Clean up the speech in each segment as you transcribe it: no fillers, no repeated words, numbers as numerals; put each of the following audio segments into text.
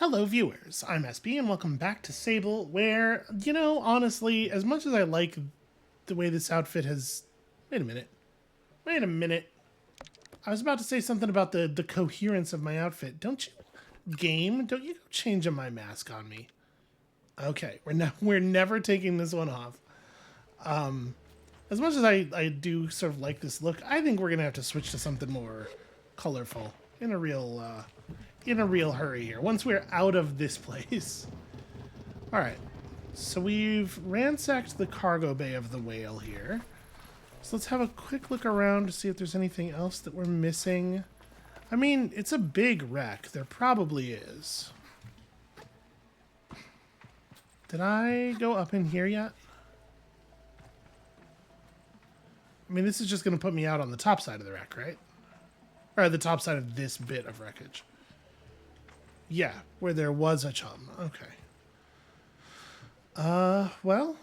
Hello, viewers. I'm SB, and welcome back to Sable, where, honestly, as much as I like the way this outfit has... Wait a minute. Wait a minute. I was about to say something about the coherence of my outfit. Don't you... Game, don't you go changing my mask on me. Okay, we're never taking this one off. As much as I do sort of like this look, I think we're going to have to switch to something more colorful in a real hurry here, once we're out of this place. All right, so we've ransacked the cargo bay of the whale here. So let's have a quick look around to see if there's anything else that we're missing. I mean, it's a big wreck. There probably is. Did I go up in here yet? I mean, this is just going to put me out on the top side of the wreck, right? Or the top side of this bit of wreckage. Yeah, where there was a chum. Okay. Well,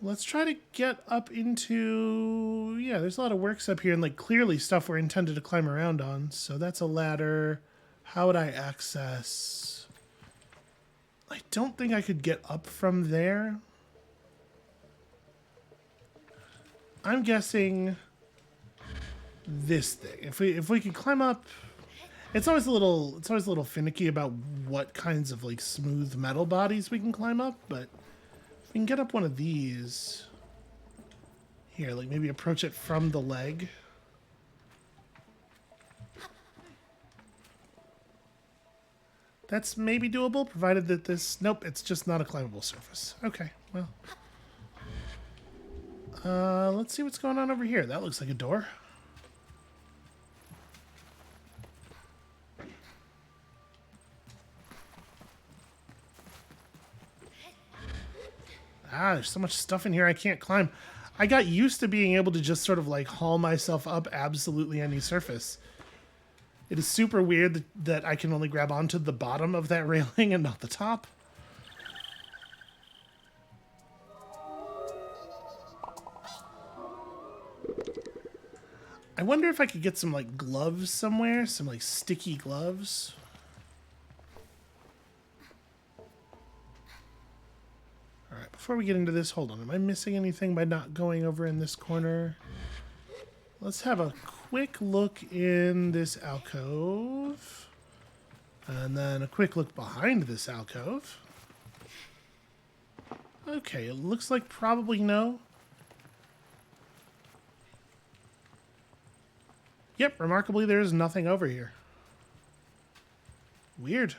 let's try to get up into... Yeah, there's a lot of works up here, and, like, clearly stuff we're intended to climb around on. So that's a ladder. How would I access... I don't think I could get up from there. I'm guessing this thing. If we could climb up... It's always a little finicky about what kinds of like smooth metal bodies we can climb up, but if we can get up one of these here, like maybe approach it from the leg. That's maybe doable, provided that this... Nope, it's just not a climbable surface. Okay, well. Let's see what's going on over here. That looks like a door. Ah, there's so much stuff in here I can't climb. I got used to being able to just sort of like haul myself up absolutely any surface. It is super weird that I can only grab onto the bottom of that railing and not the top. I wonder if I could get some like gloves somewhere, some like sticky gloves. Alright, before we get into this, hold on. Am I missing anything by not going over in this corner? Let's have a quick look in this alcove. And then a quick look behind this alcove. Okay, it looks like probably no. Yep, remarkably there is nothing over here. Weird.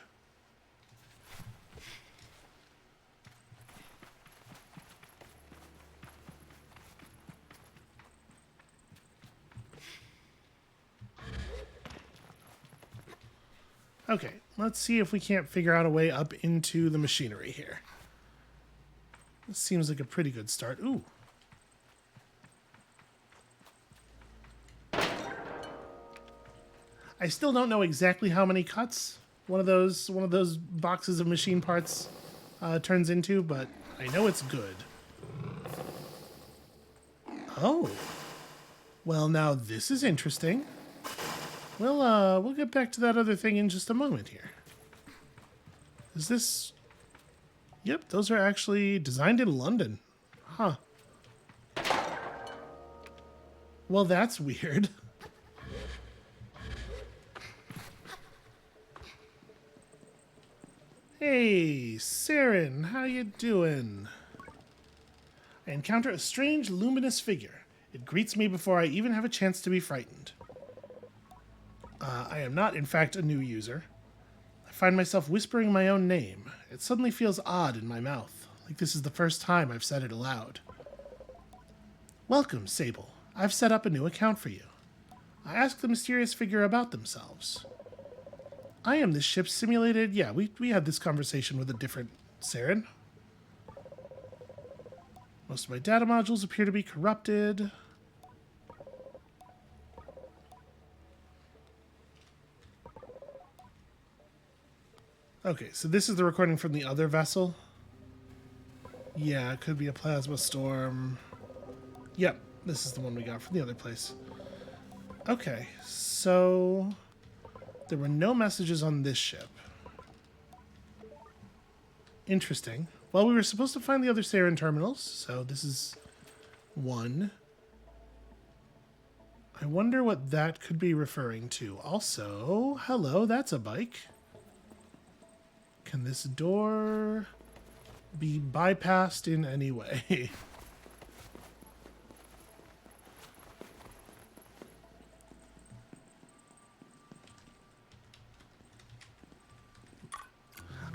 Okay, let's see if we can't figure out a way up into the machinery here. This seems like a pretty good start. Ooh. I still don't know exactly how many cuts one of those boxes of machine parts turns into, but I know it's good. Oh. Well, now this is interesting. We'll get back to that other thing in just a moment here. Is this... Yep, those are actually designed in London. Huh. Well, that's weird. Hey, Saren, how you doing? I encounter a strange, luminous figure. It greets me before I even have a chance to be frightened. I am not, in fact, a new user. I find myself whispering my own name. It suddenly feels odd in my mouth, like this is the first time I've said it aloud. Welcome, Sable. I've set up a new account for you. I ask the mysterious figure about themselves. I am this ship's simulated... Yeah, we had this conversation with a different Saren. Most of my data modules appear to be corrupted. Okay, so this is the recording from the other vessel. Yeah, it could be a plasma storm. Yep, this is the one we got from the other place. Okay, so... There were no messages on this ship. Interesting. Well, we were supposed to find the other sarin terminals, so this is one. I wonder what that could be referring to. Also, hello, that's a bike. Can this door be bypassed in any way?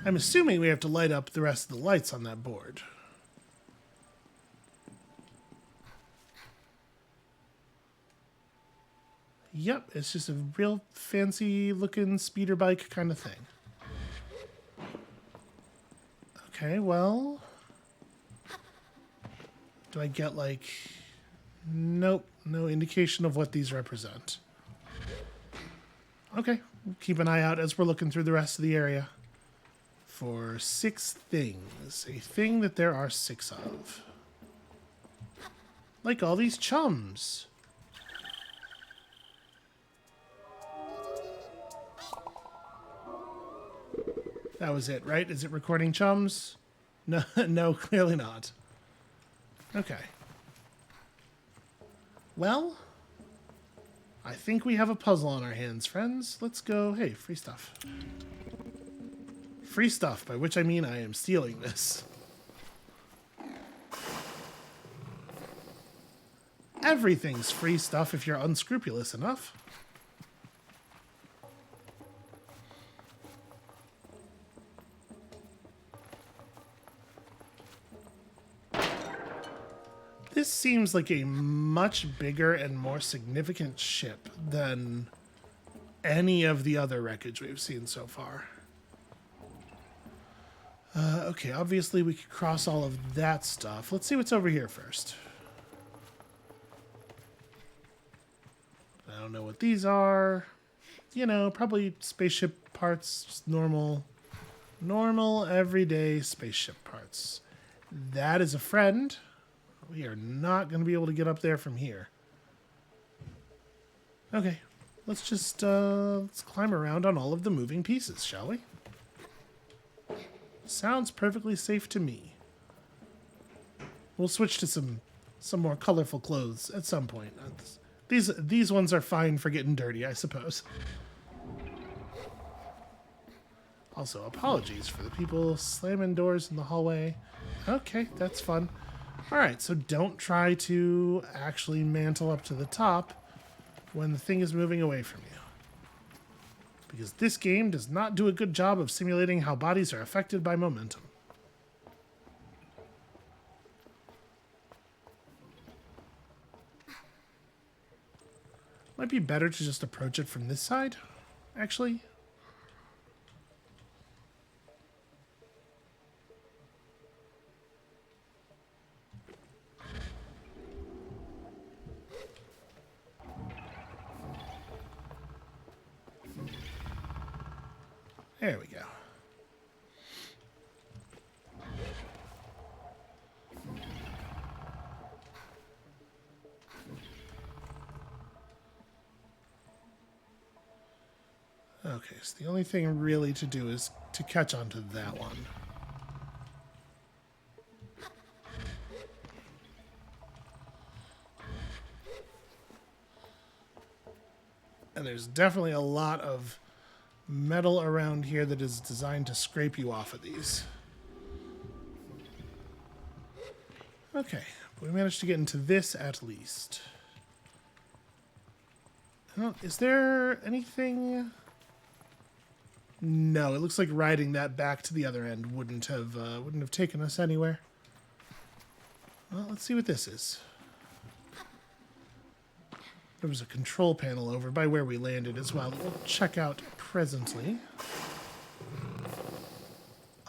I'm assuming we have to light up the rest of the lights on that board. Yep, it's just a real fancy looking speeder bike kind of thing. Okay, well... do I get, like... Nope, no indication of what these represent. Okay, we'll keep an eye out as we're looking through the rest of the area. For 6 things. A thing that there are 6 of. Like all these chums. That was it, right? Is it recording chums? No, no, clearly not. Okay. Well, I think we have a puzzle on our hands, friends. Let's go. Hey, free stuff. Free stuff, by which I mean I am stealing this. Everything's free stuff if you're unscrupulous enough. This seems like a much bigger and more significant ship than any of the other wreckage we've seen so far. Okay, obviously we could cross all of that stuff. Let's see what's over here first. I don't know what these are. You know, probably spaceship parts, just normal, everyday spaceship parts. That is a friend. We are not going to be able to get up there from here. Okay, let's just let's climb around on all of the moving pieces, shall we? Sounds perfectly safe to me. We'll switch to some more colorful clothes at some point. These ones are fine for getting dirty, I suppose. Also, apologies for the people slamming doors in the hallway. Okay, that's fun. Alright, so don't try to actually mantle up to the top when the thing is moving away from you. Because this game does not do a good job of simulating how bodies are affected by momentum. Might be better to just approach it from this side, actually. There we go. Okay, so the only thing really to do is to catch onto that one. And there's definitely a lot of metal around here that is designed to scrape you off of these. Okay, we managed to get into this at least. Is there anything? No, it looks like riding that back to the other end wouldn't have taken us anywhere. Well, let's see what this is. There was a control panel over by where we landed as well that we'll check out presently.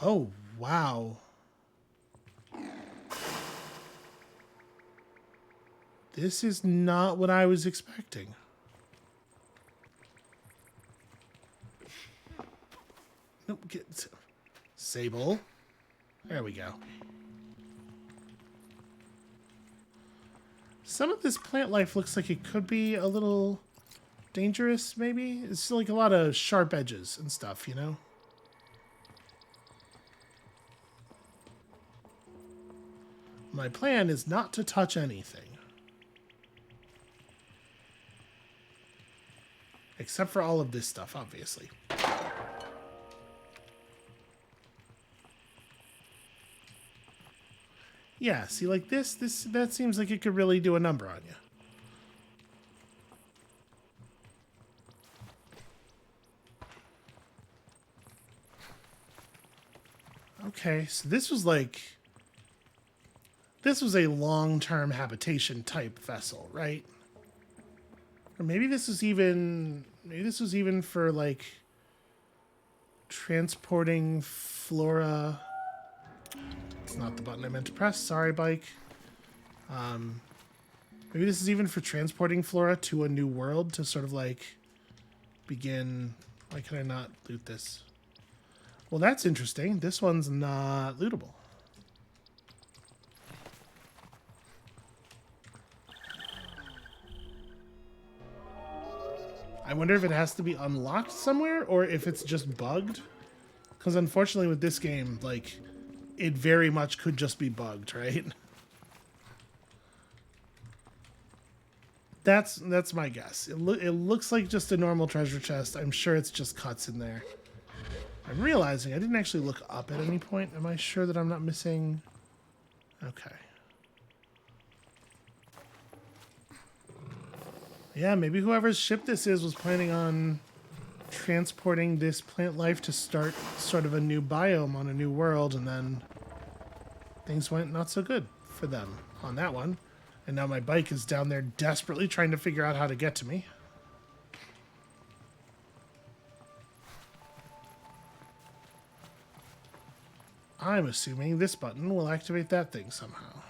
Oh, wow. This is not what I was expecting. Nope, get Sable. There we go. Some of this plant life looks like it could be a little dangerous, maybe? It's like a lot of sharp edges and stuff, you know? My plan is not to touch anything. Except for all of this stuff, obviously. Yeah, see, like that seems like it could really do a number on you. Okay, so this was a long-term habitation type vessel, right? Or maybe this was even for like transporting flora. It's not the button I meant to press. Sorry, bike. Maybe this is even for transporting flora to a new world to sort of like begin. Why can I not loot this? Well, that's interesting. This one's not lootable. I wonder if it has to be unlocked somewhere or if it's just bugged. Because unfortunately with this game, like, it very much could just be bugged, right? That's my guess. It looks like just a normal treasure chest. I'm sure it's just cuts in there. I'm realizing I didn't actually look up at any point. Am I sure that I'm not missing? Okay. Yeah, maybe whoever's ship this is was planning on transporting this plant life to start sort of a new biome on a new world, and then things went not so good for them on that one. And now my bike is down there desperately trying to figure out how to get to me. I'm assuming this button will activate that thing somehow.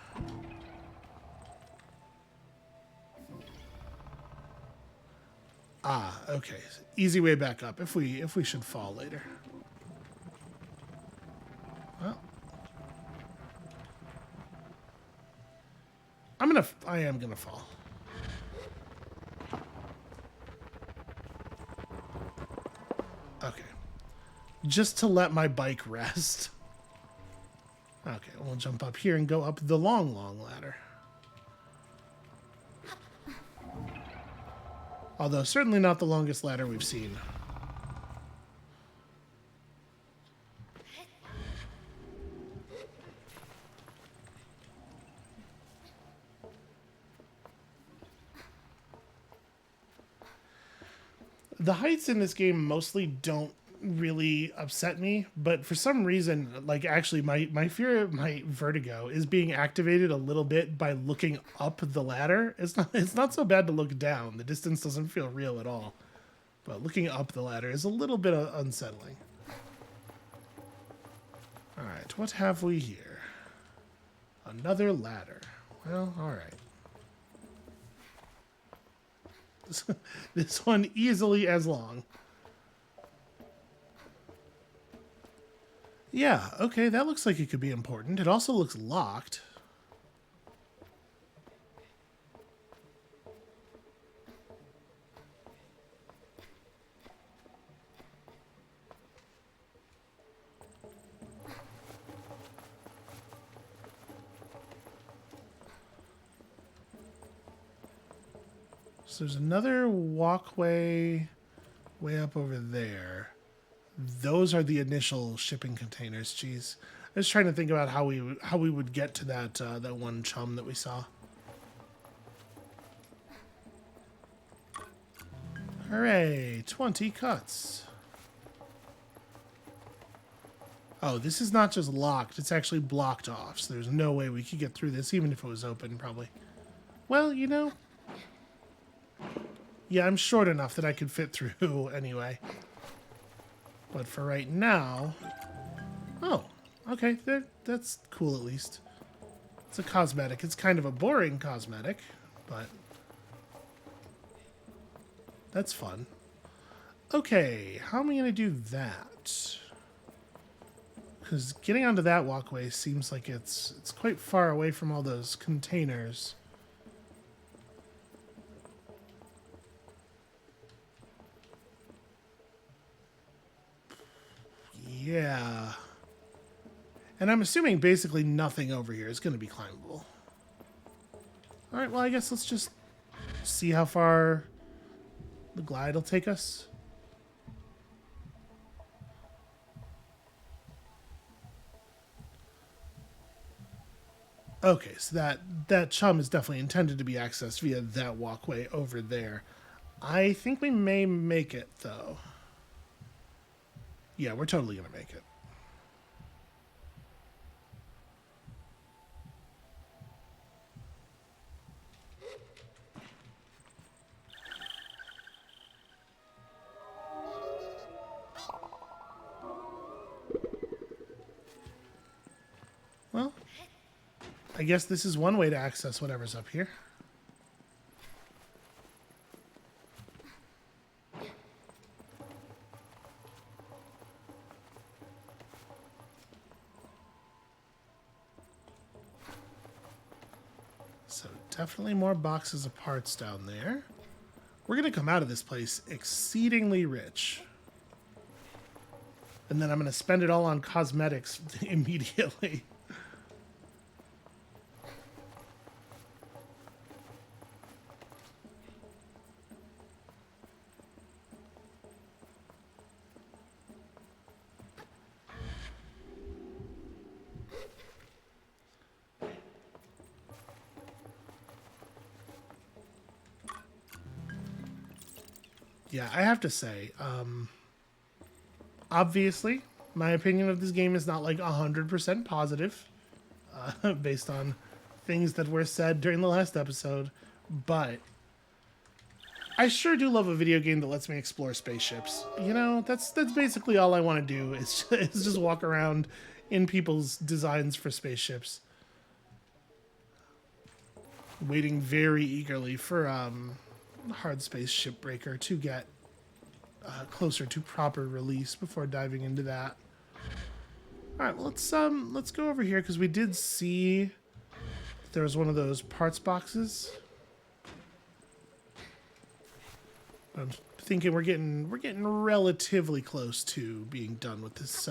Ah, okay. Easy way back up if we should fall later. Well, I am gonna fall. Okay. Just to let my bike rest. Okay, we'll jump up here and go up the long, long ladder. Although certainly not the longest ladder we've seen. The heights in this game mostly don't really upset me, but for some reason, like actually my fear of my vertigo is being activated a little bit by looking up the ladder. It's not so bad to look down. The distance doesn't feel real at all. But looking up the ladder is a little bit unsettling. Alright, what have we here? Another ladder. Well, alright. This one easily as long. Yeah, okay, that looks like it could be important. It also looks locked. So there's another walkway way up over there. Those are the initial shipping containers. Jeez, I was trying to think about how we would get to that one chum that we saw. Hooray! 20 cuts. Oh, this is not just locked; it's actually blocked off. So there's no way we could get through this, even if it was open. Probably. Well, you know. Yeah, I'm short enough that I could fit through anyway. But for right now... Oh, okay, that's cool at least. It's a cosmetic. It's kind of a boring cosmetic, but... That's fun. Okay, how am I going to do that? Because getting onto that walkway seems like it's quite far away from all those containers. Yeah. And I'm assuming basically nothing over here is going to be climbable. All right, well, I guess let's just see how far the glide will take us. Okay, so that chum is definitely intended to be accessed via that walkway over there. I think we may make it, though. Yeah, we're totally going to make it. Well, I guess this is one way to access whatever's up here. So definitely more boxes of parts down there. We're going to come out of this place exceedingly rich. And then I'm going to spend it all on cosmetics immediately. Yeah, I have to say, obviously, my opinion of this game is not like 100% positive, based on things that were said during the last episode, but I sure do love a video game that lets me explore spaceships. You know, that's basically all I want to do is just walk around in people's designs for spaceships. Waiting very eagerly for Hard Space Shipbreaker to get closer to proper release before diving into that. All right, well, let's go over here because we did see there was one of those parts boxes. I'm thinking we're getting relatively close to being done with this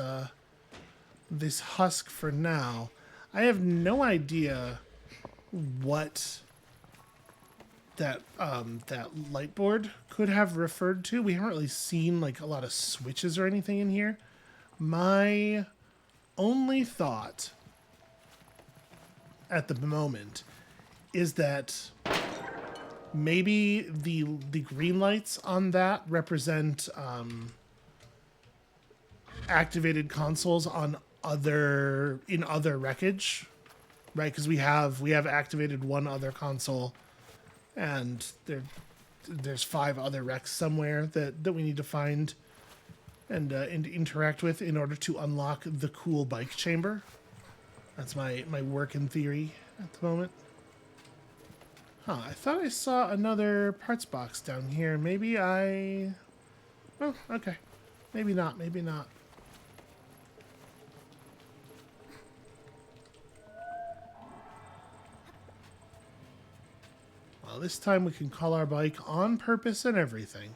this husk for now. I have no idea what that light board could have referred to. We haven't really seen like a lot of switches or anything in here. My only thought at the moment is that maybe the green lights on that represent activated consoles on other wreckage, right? Because we have activated one other console, and there's 5 other wrecks somewhere that we need to find and interact with in order to unlock the cool bike chamber. That's my working theory at the moment. Huh, I thought I saw another parts box down here. Maybe I... Oh, okay. Maybe not, maybe not. Well, this time we can call our bike on purpose and everything.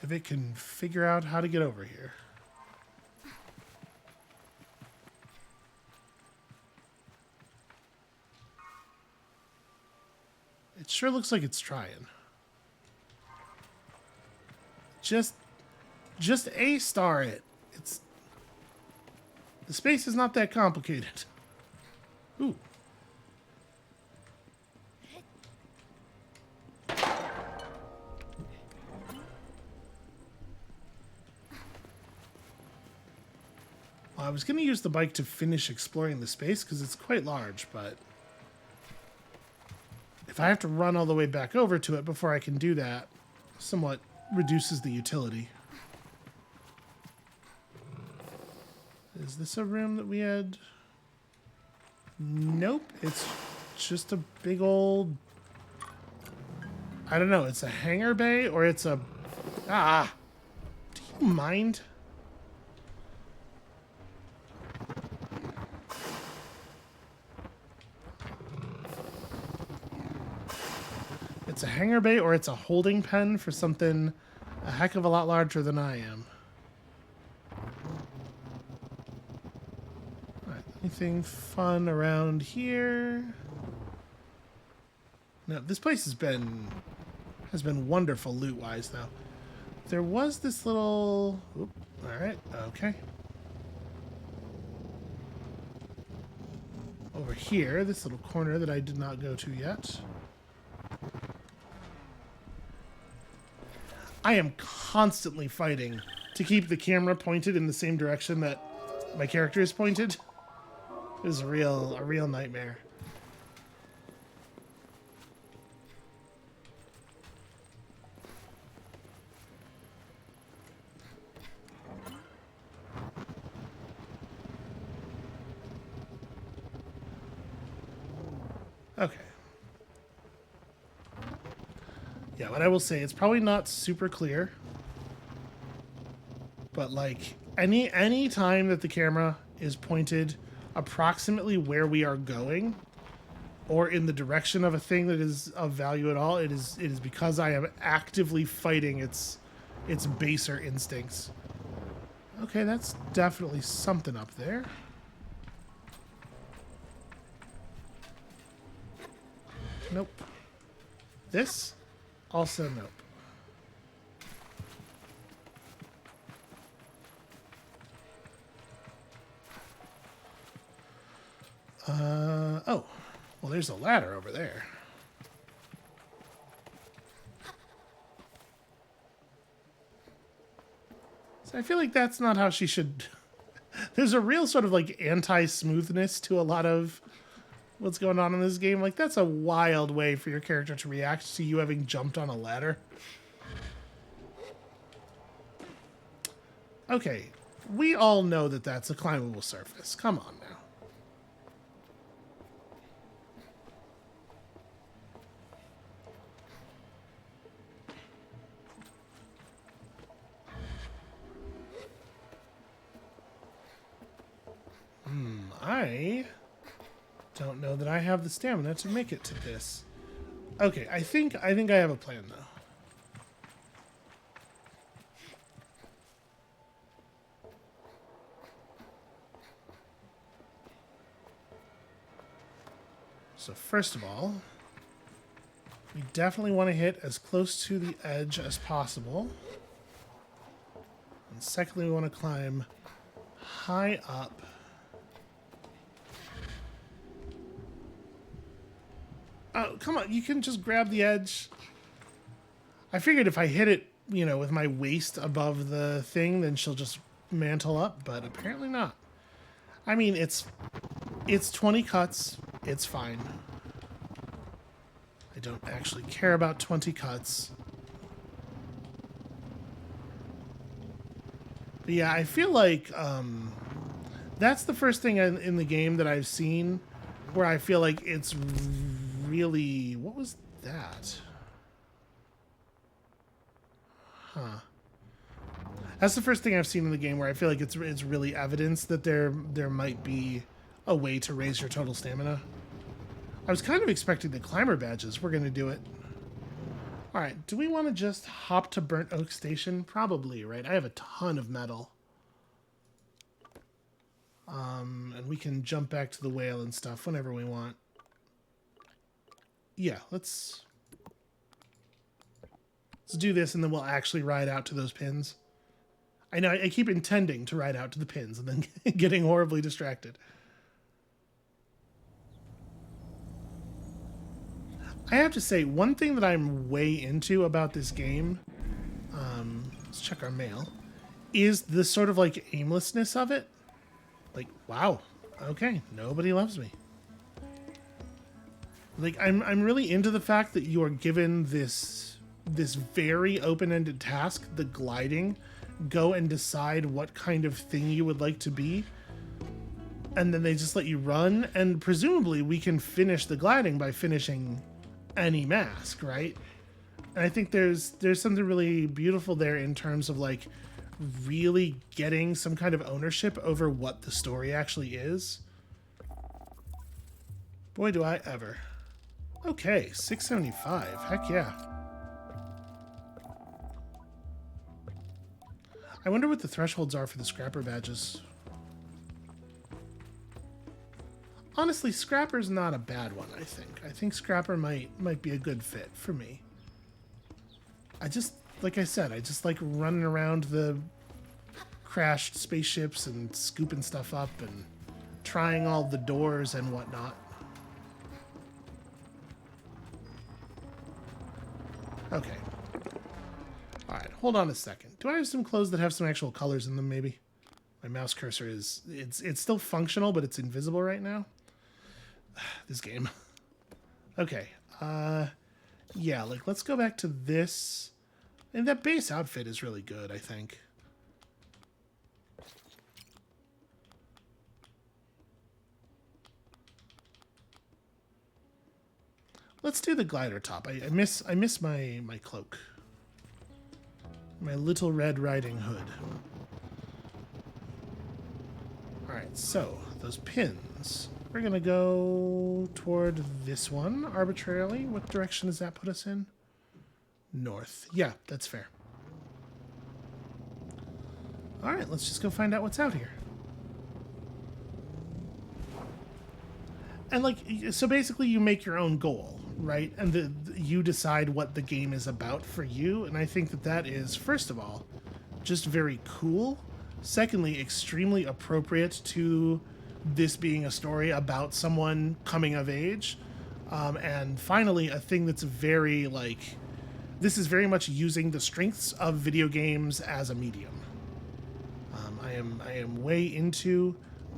If it can figure out how to get over here. It sure looks like it's trying. Just A-star it. It's... The space is not that complicated. Ooh. Well, I was going to use the bike to finish exploring the space because it's quite large, but if I have to run all the way back over to it before I can do that, somewhat reduces the utility. Is this a room that we had? Nope. It's just a big old... I don't know. It's a hangar bay or it's a... Ah! Do you mind? It's a hangar bay or it's a holding pen for something a heck of a lot larger than I am. Alright, anything fun around here? No, this place has been wonderful loot-wise, though. There was this little... Oop, alright, okay. Over here, this little corner that I did not go to yet. I am constantly fighting to keep the camera pointed in the same direction that my character is pointed. It was a real nightmare. Okay. Yeah, what I will say, it's probably not super clear, but like any time that the camera is pointed approximately where we are going or in the direction of a thing that is of value at all, it is because I am actively fighting its baser instincts. Okay, that's definitely something up there. Nope. This? Also nope. Oh. Well, there's a ladder over there. So I feel like that's not how she should... There's a real sort of like anti-smoothness to a lot of what's going on in this game. Like, that's a wild way for your character to react to you having jumped on a ladder. Okay, we all know that that's a climbable surface. Come on now. I don't know that I have the stamina to make it to this. Okay, I think I have a plan though. So first of all, we definitely want to hit as close to the edge as possible. And secondly, we want to climb high up. Oh, come on, you can just grab the edge. I figured if I hit it, you know, with my waist above the thing, then she'll just mantle up, but apparently not. I mean, it's 20 cuts. It's fine. I don't actually care about 20 cuts. But yeah, I feel like that's the first thing in the game that I've seen where I feel like it's really... What was that? Huh. That's the first thing I've seen in the game where I feel like it's really evidence that there might be a way to raise your total stamina. I was kind of expecting the climber badges. We're going to do it. All right, do we want to just hop to Burnt Oak Station? Probably, right? I have a ton of metal. And we can jump back to the whale and stuff whenever we want. Yeah, let's do this, and then we'll actually ride out to those pins. I know, I keep intending to ride out to the pins and then getting horribly distracted. I have to say, one thing that I'm way into about this game, let's check our mail, is the sort of like aimlessness of it. Like, wow, okay, nobody loves me. Like, I'm really into the fact that you are given this very open-ended task, the gliding. Go and decide what kind of thing you would like to be, and then they just let you run, and presumably we can finish the gliding by finishing any mask, right? And I think there's something really beautiful there in terms of like really getting some kind of ownership over what the story actually is. Boy, do I ever. Okay, 675. Heck yeah. I wonder what the thresholds are for the scrapper badges. Honestly, Scrapper's not a bad one, I think. I think Scrapper might be a good fit for me. I just, like I said, I just like running around the crashed spaceships and scooping stuff up and trying all the doors and whatnot. Okay. Alright, hold on a second. Do I have some clothes that have some actual colors in them, maybe? My mouse cursor is... It's still functional, but it's invisible right now. This game. Okay. Yeah, like, let's go back to this. And that base outfit is really good, I think. Let's do the glider top. I miss my cloak. My little Red Riding Hood. Alright, so those pins. We're gonna go toward this one arbitrarily. What direction does that put us in? North. Yeah, that's fair. Alright, let's just go find out what's out here. And like, so basically you make your own goal, right? And you decide what the game is about for you. And I think that that is, first of all, just very cool. Secondly, extremely appropriate to this being a story about someone coming of age. And finally, a thing that's very, like, this is very much using the strengths of video games as a medium. I am way into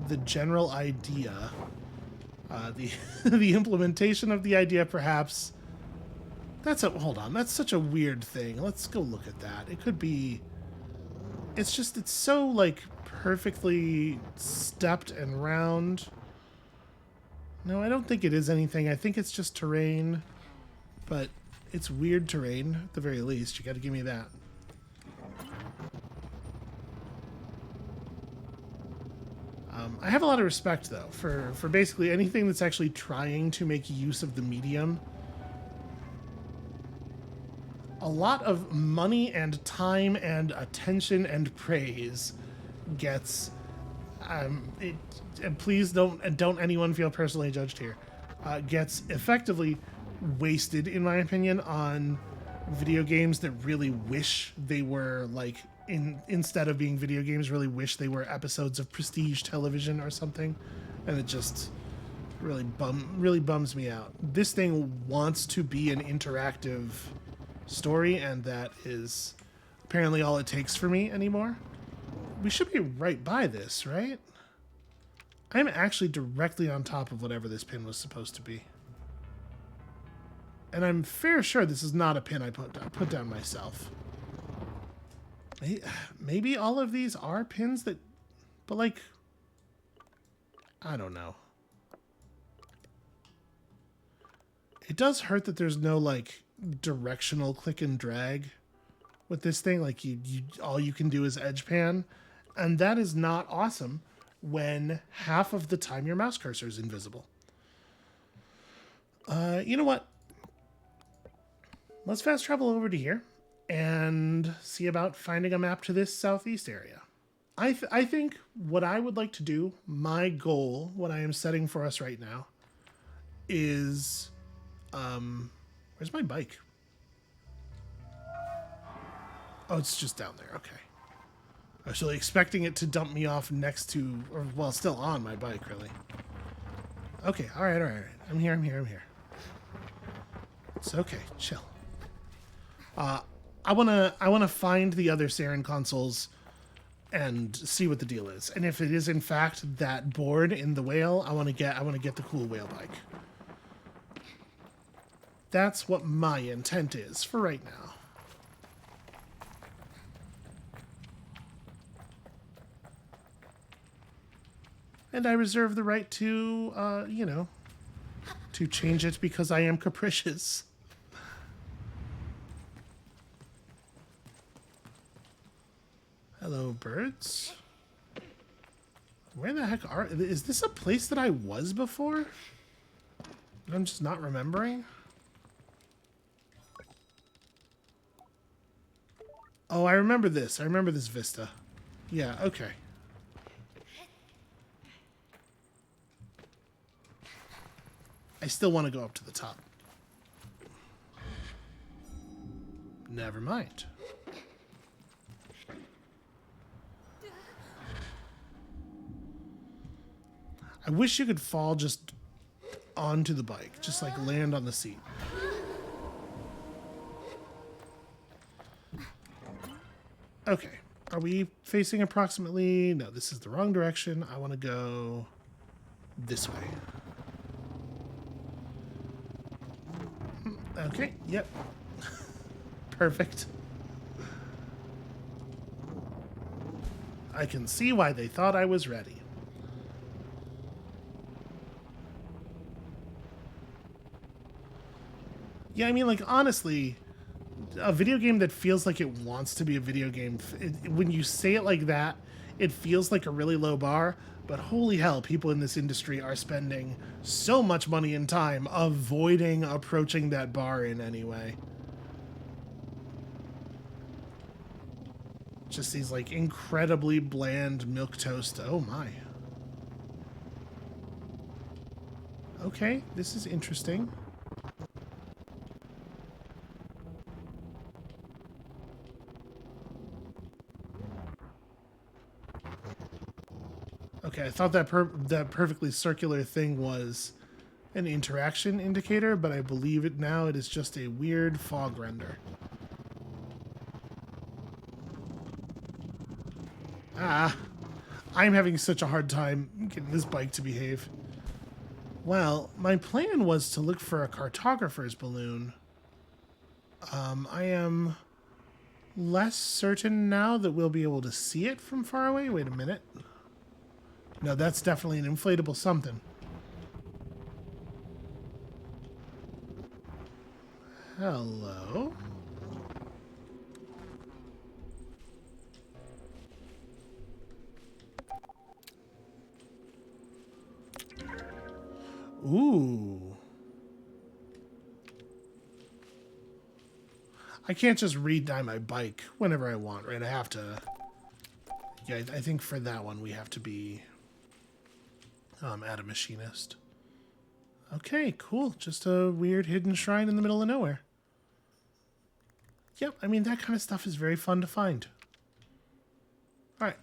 the general idea. The implementation of the idea, perhaps. Hold on, that's such a weird thing. Let's go look at that. It could be... It's so, like, perfectly stepped and round. No, I don't think it is anything. I think it's just terrain. But it's weird terrain, at the very least. You gotta give me that. I have a lot of respect, though, for basically anything that's actually trying to make use of the medium. A lot of money and time and attention and praise gets... and please don't anyone feel personally judged here. Gets effectively wasted, in my opinion, on video games that really wish they were, like... instead of being video games, really wish they were episodes of prestige television or something, and it just really bums me out. This thing wants to be an interactive story, and that is apparently all it takes for me anymore. We should be right by this, right? I'm actually directly on top of whatever this pin was supposed to be, and I'm fair sure this is not a pin I put down myself. Maybe all of these are pins that... But, like... I don't know. It does hurt that there's no, like, directional click and drag with this thing. Like, all you can do is edge pan. And that is not awesome when half of the time your mouse cursor is invisible. You know what? Let's fast travel over to here and see about finding a map to this southeast area. I think what I would like to do, my goal, what I am setting for us right now, is... where's my bike? Oh, it's just down there. Okay. I was really expecting it to dump me off next to... Or, well, still on my bike, really. Okay, alright. I'm here. It's okay. Chill. I wanna find the other Saren consoles and see what the deal is. And if it is in fact that board in the whale, I wanna get the cool whale bike. That's what my intent is for right now. And I reserve the right to, you know, to change it because I am capricious. Hello, birds. Where the heck are... Is this a place that I was before? I'm just not remembering. Oh, I remember this. I remember this vista. Yeah, okay. I still want to go up to the top. Never mind. I wish you could fall just onto the bike. Just like land on the seat. Okay. Are we facing approximately... No, this is the wrong direction. I want to go this way. Okay, yep. Perfect. I can see why they thought I was ready. Yeah, I mean, like, honestly, a video game that feels like it wants to be a video game, when you say it like that, it feels like a really low bar, but holy hell, people in this industry are spending so much money and time avoiding approaching that bar in any way. Just these, like, incredibly bland milquetoast. Oh, my. Okay, this is interesting. Okay, I thought that that perfectly circular thing was an interaction indicator, but I believe it now. It is just a weird fog render. Ah, I'm having such a hard time getting this bike to behave. Well, my plan was to look for a cartographer's balloon. I am less certain now that we'll be able to see it from far away. Wait a minute. No, that's definitely an inflatable something. Hello? Ooh. I can't just re-dye my bike whenever I want, right? I have to... Yeah, I think for that one we have to be at a machinist. Okay, cool. Just a weird hidden shrine in the middle of nowhere. Yep, I mean, that kind of stuff is very fun to find. Alright.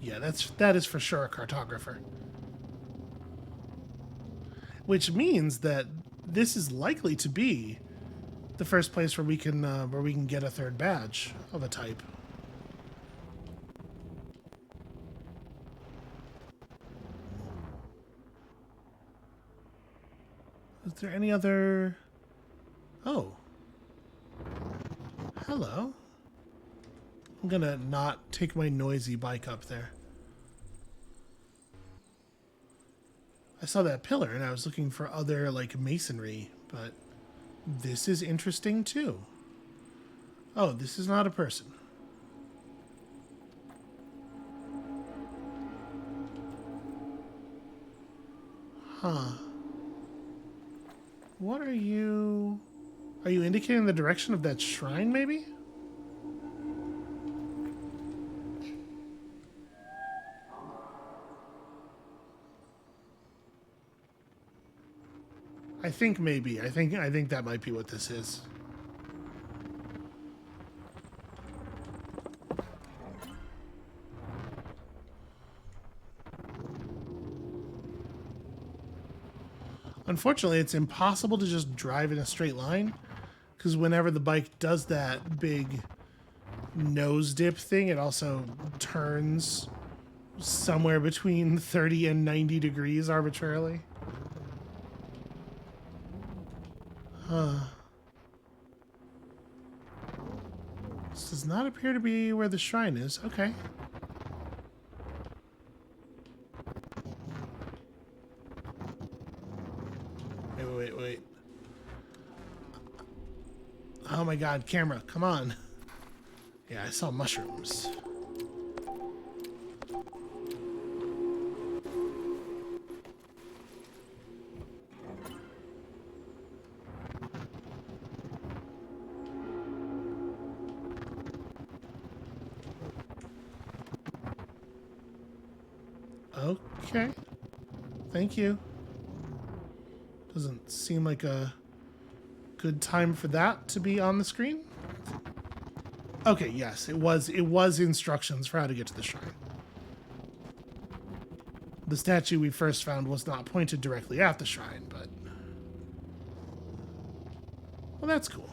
Yeah, that is for sure a cartographer. Which means that this is likely to be the first place where we can get a third badge of a type. Is there any other... Oh. Hello. I'm gonna not take my noisy bike up there. I saw that pillar and I was looking for other, like, masonry, but this is interesting too. Oh, this is not a person. Huh. What are you... Are you indicating the direction of that shrine, maybe? I think maybe. I think that might be what this is. Unfortunately, it's impossible to just drive in a straight line, because whenever the bike does that big nose dip thing, it also turns somewhere between 30 and 90 degrees arbitrarily. Huh. This does not appear to be where the shrine is. Okay. Wait. Oh my god, camera, come on. Yeah, I saw mushrooms. Okay. Thank you. Doesn't seem like a good time for that to be on the screen. Okay, yes, it was instructions for how to get to the shrine. The statue we first found was not pointed directly at the shrine, but... Well, that's cool.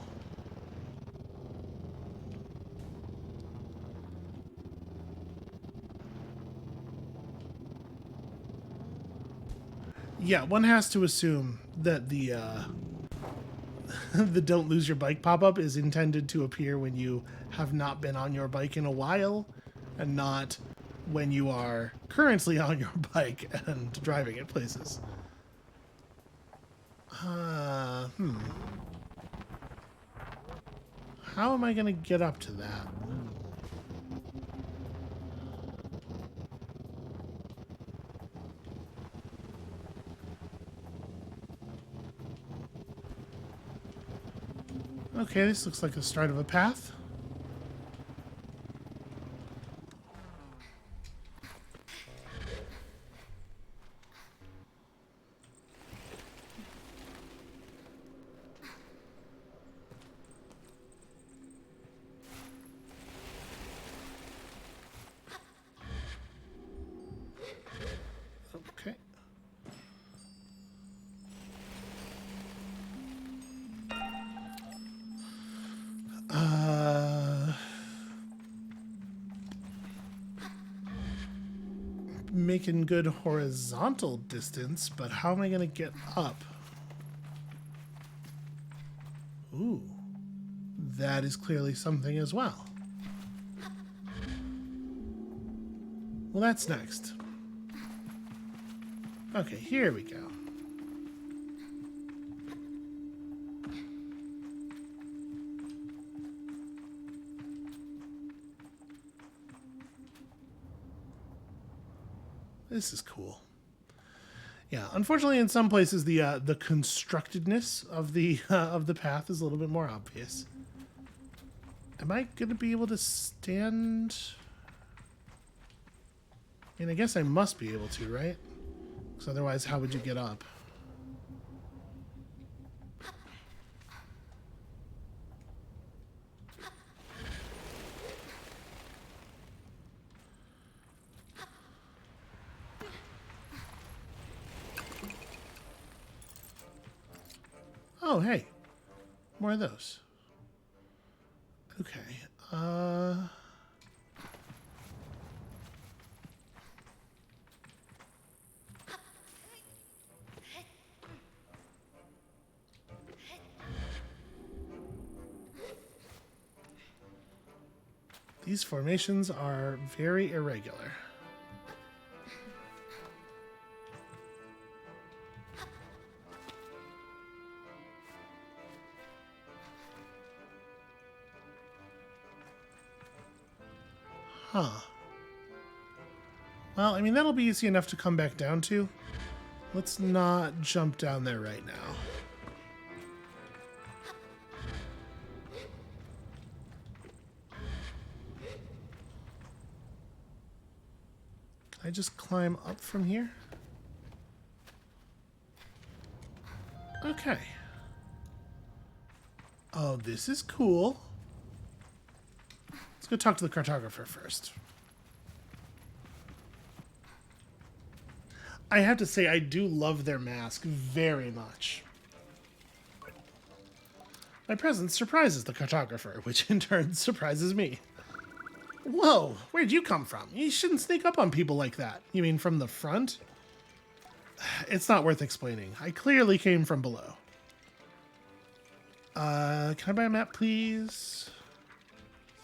Yeah, one has to assume that the the don't lose your bike pop-up is intended to appear when you have not been on your bike in a while, and not when you are currently on your bike and driving at places. How am I going to get up to that? Okay, this looks like the start of a path. Okay. Making good horizontal distance, but how am I going to get up? Ooh, that is clearly something as well. Well, that's next. Okay, here we go. This is cool. Yeah, unfortunately, in some places the constructedness of the path is a little bit more obvious. Am I going to be able to stand? I mean, I guess I must be able to, right? Because otherwise, how would you get up? Oh, hey. More of those. Okay. These formations are very irregular. Huh. Well, I mean, that'll be easy enough to come back down to. Let's not jump down there right now. Can I just climb up from here? Okay. Oh, this is cool. Let's go talk to the cartographer first. I have to say, I do love their mask very much. My presence surprises the cartographer, which in turn surprises me. Whoa, where'd you come from? You shouldn't sneak up on people like that. You mean from the front? It's not worth explaining. I clearly came from below. Can I buy a map, please?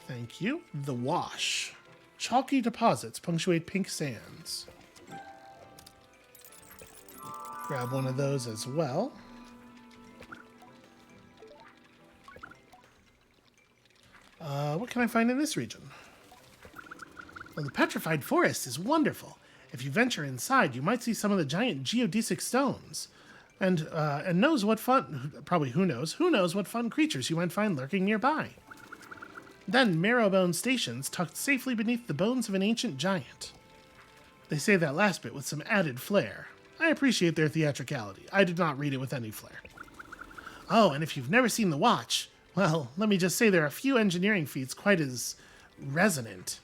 Thank you. The Wash. Chalky deposits punctuate pink sands. Grab one of those as well. What can I find in this region? Well, the petrified forest is wonderful. If you venture inside, you might see some of the giant geodesic stones. And knows what fun... Probably who knows what fun creatures you might find lurking nearby. Then marrowbone stations tucked safely beneath the bones of an ancient giant. They say that last bit with some added flair. I appreciate their theatricality. I did not read it with any flair. Oh, and if you've never seen the watch, well, let me just say there are a few engineering feats quite as resonant.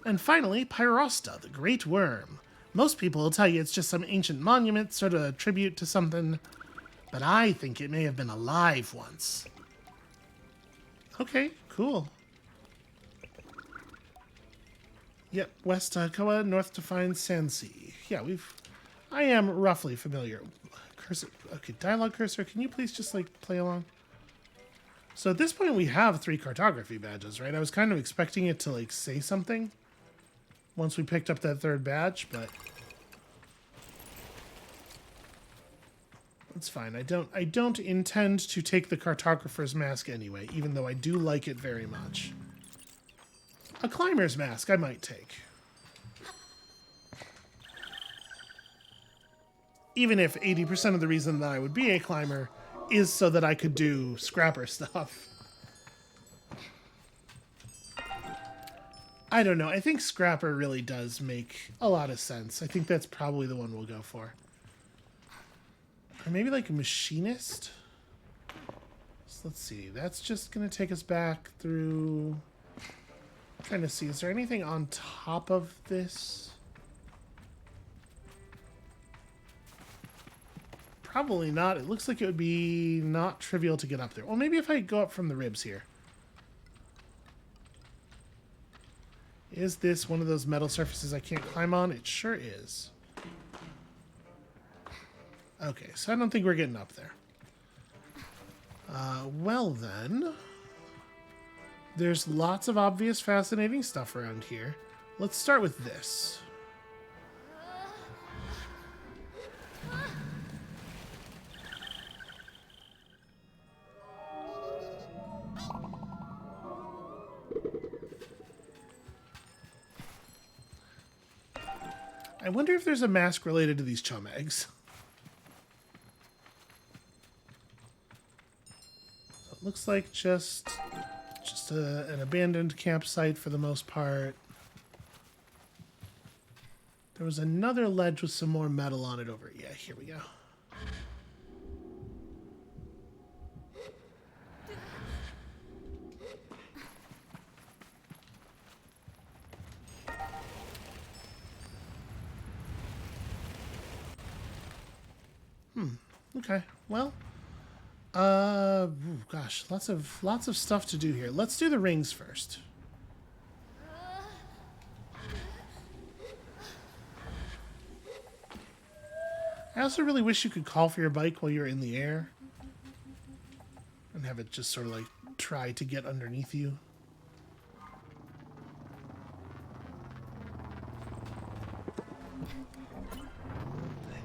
And finally, Pyrosta, the Great Worm. Most people will tell you it's just some ancient monument, sort of a tribute to something, but I think it may have been alive once. Okay, cool. Yep, west Koa, north to find Sansi. Yeah, I am roughly familiar. Cursor, okay, dialogue cursor, can you please just, like, play along? So at this point we have 3 cartography badges, right? I was kind of expecting it to, like, say something once we picked up that 3rd badge, but it's fine. I don't intend to take the cartographer's mask anyway, even though I do like it very much. A climber's mask I might take. Even if 80% of the reason that I would be a climber is so that I could do scrapper stuff. I don't know. I think scrapper really does make a lot of sense. I think that's probably the one we'll go for. Or maybe like a machinist? So let's see. That's just going to take us back through... I'm trying to see. Is there anything on top of this? Probably not. It looks like it would be not trivial to get up there. Well, maybe if I go up from the ribs here. Is this one of those metal surfaces I can't climb on? It sure is. Okay, so I don't think we're getting up there. Well then. There's lots of obvious fascinating stuff around here. Let's start with this. I wonder if there's a mask related to these chum eggs. So it looks like just an abandoned campsite for the most part. There was another ledge with some more metal on it over. Yeah, here we go. Okay, well, gosh, lots of stuff to do here. Let's do the rings first. I also really wish you could call for your bike while you're in the air and have it just sort of like try to get underneath you.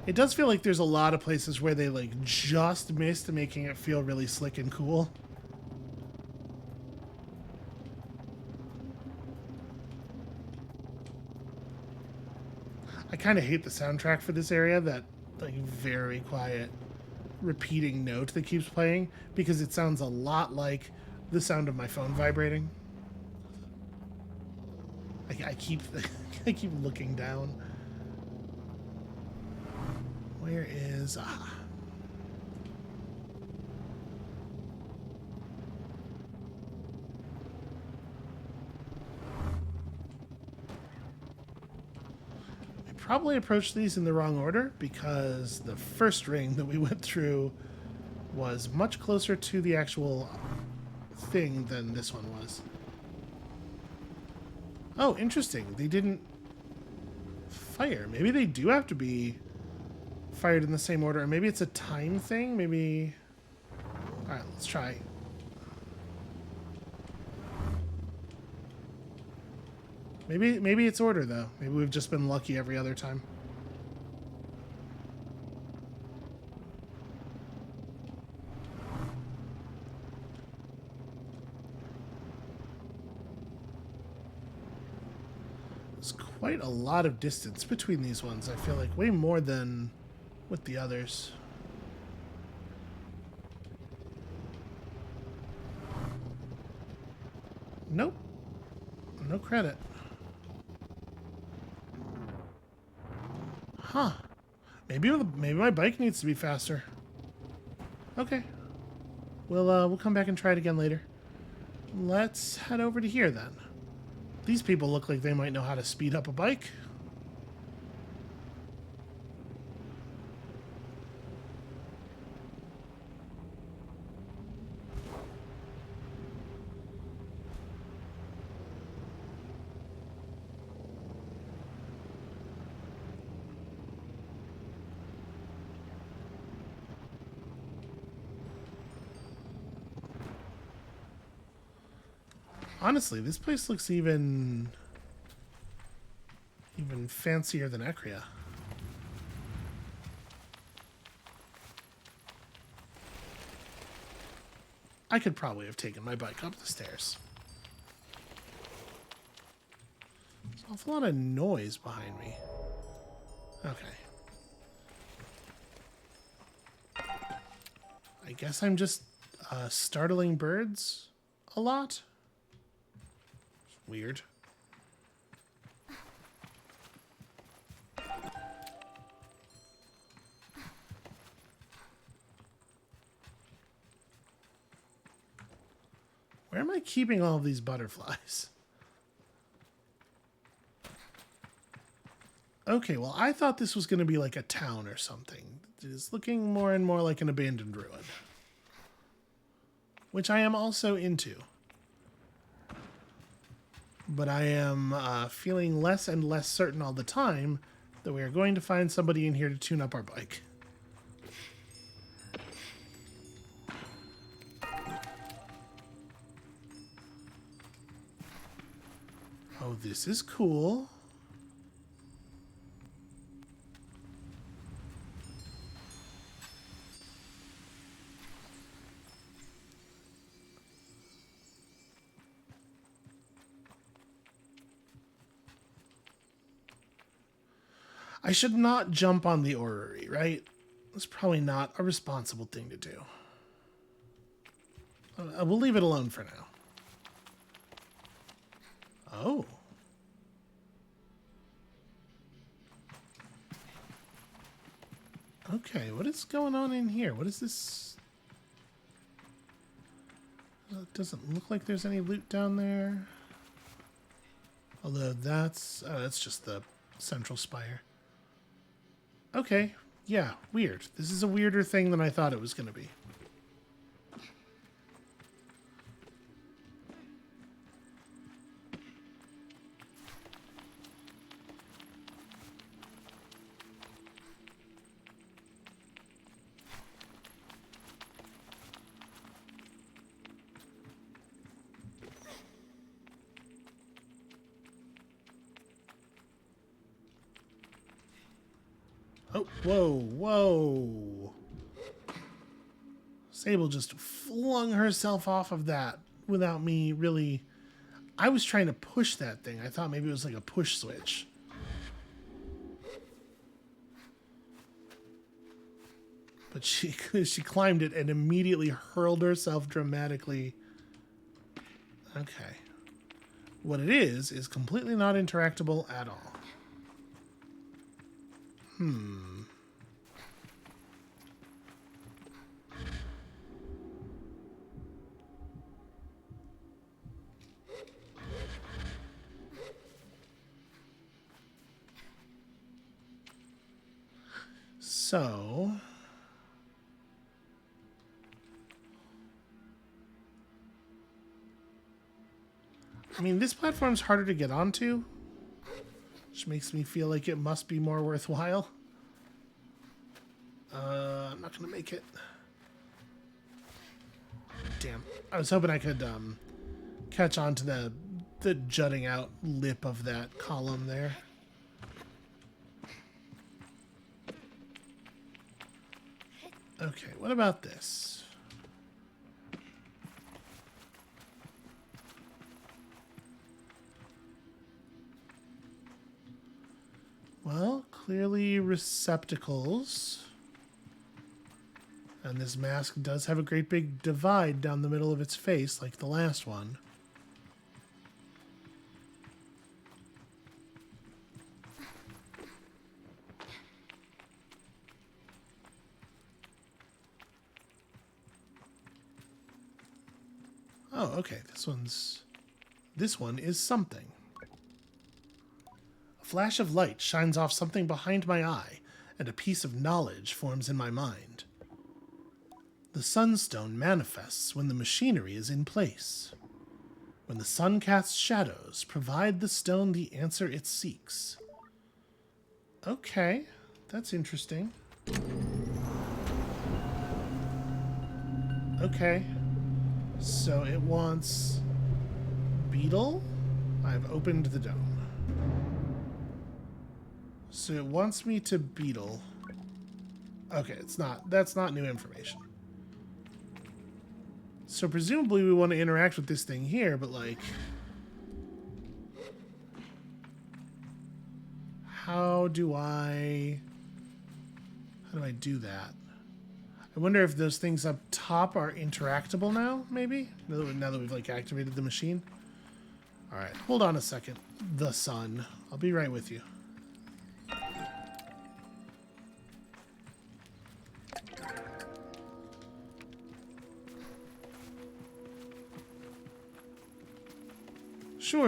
It does feel like there's a lot of places where they like just missed making it feel really slick and cool. I kind of hate the soundtrack for this area, that like very quiet repeating note that keeps playing, because it sounds a lot like the sound of my phone vibrating. I keep I keep looking down. Where is... Ah. I probably approached these in the wrong order, because the first ring that we went through was much closer to the actual thing than this one was. Oh, interesting. They didn't fire. Maybe they do have to be fired in the same order, or maybe it's a time thing. Maybe... Alright, let's try. Maybe it's order, though. Maybe we've just been lucky every other time. There's quite a lot of distance between these ones. I feel like way more than with the others. Nope. No credit. Huh. Maybe my bike needs to be faster. Okay. We'll come back and try it again later. Let's head over to here then. These people look like they might know how to speed up a bike. Honestly, this place looks even fancier than Ecria. I could probably have taken my bike up the stairs. There's an awful lot of noise behind me. Okay. I guess I'm just startling birds a lot. Weird. Where am I keeping all of these butterflies? Okay, well, I thought this was going to be like a town or something. It is looking more and more like an abandoned ruin. Which I am also into. But I am feeling less and less certain all the time that we are going to find somebody in here to tune up our bike. Oh, this is cool. I should not jump on the orrery, right? That's probably not a responsible thing to do. We'll leave it alone for now. Oh. Okay, what is going on in here? What is this? It doesn't look like there's any loot down there. Although that's just the central spire. Okay, yeah, weird. This is a weirder thing than I thought it was going to be. Oh, whoa, whoa. Sable just flung herself off of that without me really... I was trying to push that thing. I thought maybe it was like a push switch. But she climbed it and immediately hurled herself dramatically. Okay. What it is completely not interactable at all. So... I mean, this platform's harder to get onto, which makes me feel like it must be more worthwhile. I'm not gonna make it. Damn. I was hoping I could catch on to the jutting out lip of that column there. Okay, what about this? Well, clearly receptacles. And this mask does have a great big divide down the middle of its face, like the last one. Oh, okay. This one is something. A flash of light shines off something behind my eye, and a piece of knowledge forms in my mind. The sunstone manifests when the machinery is in place. When the sun casts shadows, provide the stone the answer it seeks. Okay, that's interesting. Okay, so it wants beetle. I've opened the dome. So it wants me to beetle. Okay, that's not new information. So presumably we want to interact with this thing here, but like, how do I do that? I wonder if those things up top are interactable now, maybe? Now that we've like activated the machine. All right, hold on a second. The sun. I'll be right with you.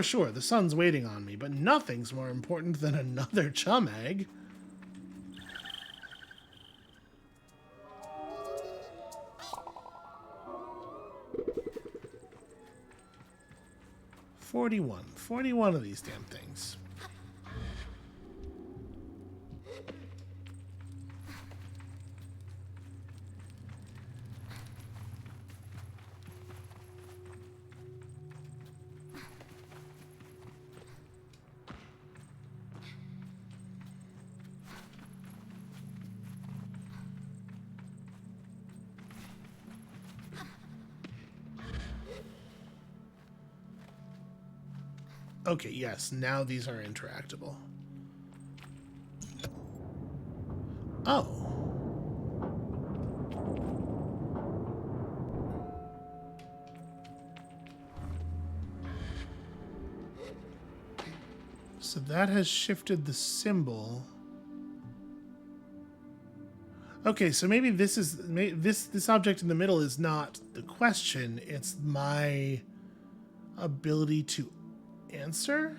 Sure, the sun's waiting on me, but nothing's more important than another chum egg. Forty-one of these damn things. Okay, yes, now these are interactable. Oh. So that has shifted the symbol. Okay, so maybe this is this object in the middle is not the question, it's my ability to answer?